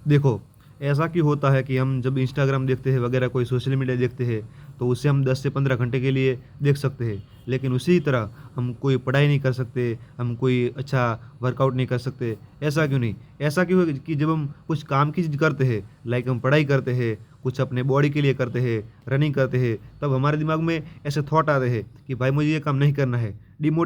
देखो, ऐसा क्यों होता है कि हम जब इंस्टाग्राम देखते हैं वगैरह कोई सोशल मीडिया देखते हैं, तो उससे हम 10 से 15 घंटे के लिए देख सकते हैं। लेकिन उसी तरह हम कोई पढ़ाई नहीं कर सकते, हम कोई अच्छा वर्कआउट नहीं कर सकते, ऐसा क्यों नहीं? ऐसा क्यों है कि जब हम कुछ काम की चीज़ करते हैं, लाइक हम पढ़ाई करते हैं, कुछ अपने बॉडी के लिए करते हैं, रनिंग करते हैं, तब हमारे दिमाग में ऐसे थॉट आते हैं कि भाई मुझे ये काम नहीं करना है, डिमो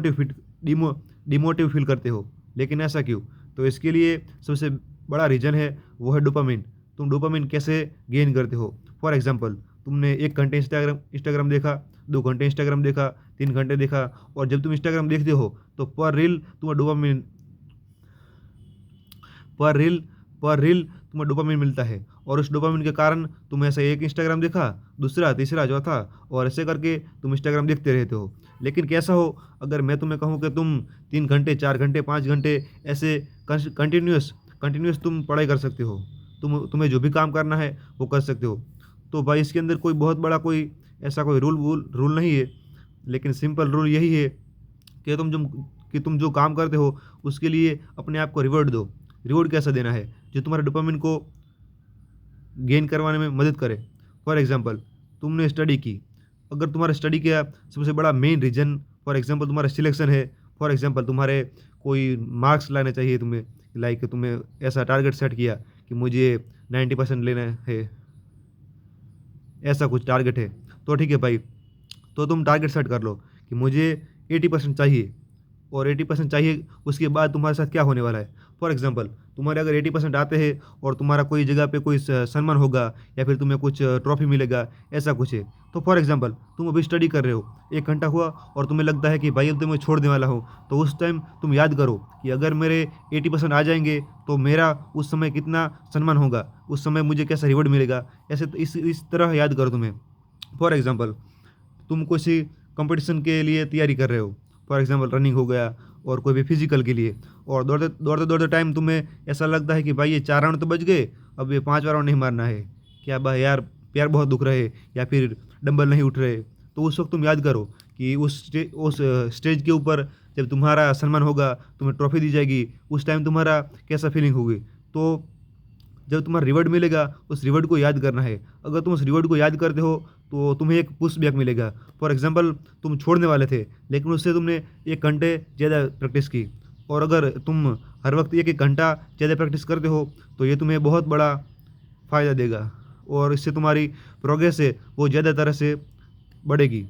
डिमोटिव फ़ील करते हो। लेकिन ऐसा क्यों? तो इसके लिए सबसे बड़ा रीज़न है, वो है डोपामाइन। तुम डोपामाइन कैसे गेन करते हो? फॉर एग्ज़ाम्पल, तुमने 1 घंटे इंस्टाग्राम इंस्टाग्राम देखा, 2 घंटे इंस्टाग्राम देखा, 3 घंटे देखा, और जब तुम इंस्टाग्राम देखते हो तो पर रील पर रील तुम्हें डोपामाइन मिलता है, और उस डोपामाइन के कारण तुम ऐसे एक इंस्टाग्राम देखा, दूसरा, तीसरा, चौथा, और ऐसे करके तुम इंस्टाग्राम देखते रहते हो। लेकिन कैसा हो, अगर मैं तुम्हें कहूँ कि तुम 3 घंटे, 4 घंटे, 5 घंटे ऐसे कंटिन्यूअस कंटिन्यूअस तुम पढ़ाई कर सकते हो। तुम्हें जो भी काम करना है वो कर सकते हो। तो भाई इसके अंदर कोई बहुत बड़ा कोई ऐसा कोई रूल नहीं है। लेकिन सिंपल रूल यही है कि तुम जो काम करते हो उसके लिए अपने आप को रिवॉर्ड दो। रिवॉर्ड कैसा देना है? जो तुम्हारे डोपामाइन को गेन करवाने में मदद करे। फॉर एग्जांपल, तुमने स्टडी की, अगर तुम्हारा स्टडी का सबसे बड़ा मेन रीज़न, फॉर एग्जांपल तुम्हारा सिलेक्शन है, फॉर एग्जांपल तुम्हारे कोई मार्क्स लाने चाहिए तुम्हें, लाइक तुम्हें ऐसा टारगेट सेट किया कि मुझे 90% लेना है, ऐसा कुछ टारगेट है, तो ठीक है भाई, तो तुम टारगेट सेट कर लो कि मुझे 80% चाहिए, और 80% चाहिए, उसके बाद तुम्हारे साथ क्या होने वाला है। फॉर एग्जांपल, तुम्हारे अगर 80% आते हैं और तुम्हारा कोई जगह पे कोई सम्मान होगा, या फिर तुम्हें कुछ ट्रॉफी मिलेगा, ऐसा कुछ है। तो फॉर एग्जांपल, तुम अभी स्टडी कर रहे हो, 1 घंटा हुआ और तुम्हें लगता है कि भाई अब तो मैं छोड़ने वाला हूँ, तो उस टाइम तुम याद करो कि अगर मेरे 80% आ जाएंगे तो मेरा उस समय कितना सम्मान होगा, उस समय मुझे कैसा रिवॉर्ड मिलेगा, ऐसे इस तरह याद करो तुम्हें। फॉर एग्जांपल, तुम किसी कंपटीशन के लिए तैयारी कर रहे हो, फॉर एग्जांपल रनिंग हो गया, और कोई भी फिजिकल के लिए, और दौड़ते टाइम तुम्हें ऐसा लगता है कि भाई ये 4 राउंड तो बच गए, अब ये 5वां राउंड नहीं मारना है, क्या भाई यार पैर बहुत दुख रहे, या फिर डंबल नहीं उठ रहे। तो उस वक्त तुम याद करो कि उस स्टेज के ऊपर जब तुम्हारा सम्मान होगा, तुम्हें ट्रॉफी दी जाएगी, उस टाइम तुम्हारा कैसा फीलिंग होगी। तो जब तुम्हारा रिवॉर्ड मिलेगा, उस रिवॉर्ड को याद करना है। अगर तुम उस रिवॉर्ड को याद करते हो तो तुम्हें एक पुश बैक मिलेगा। फॉर एग्जांपल, तुम छोड़ने वाले थे, लेकिन उससे तुमने 1 घंटे ज़्यादा प्रैक्टिस की, और अगर तुम हर वक्त 1-1 घंटा ज़्यादा प्रैक्टिस करते हो तो ये तुम्हें बहुत बड़ा फ़ायदा देगा, और इससे तुम्हारी प्रोग्रेस है वो ज़्यादा तरह से बढ़ेगी।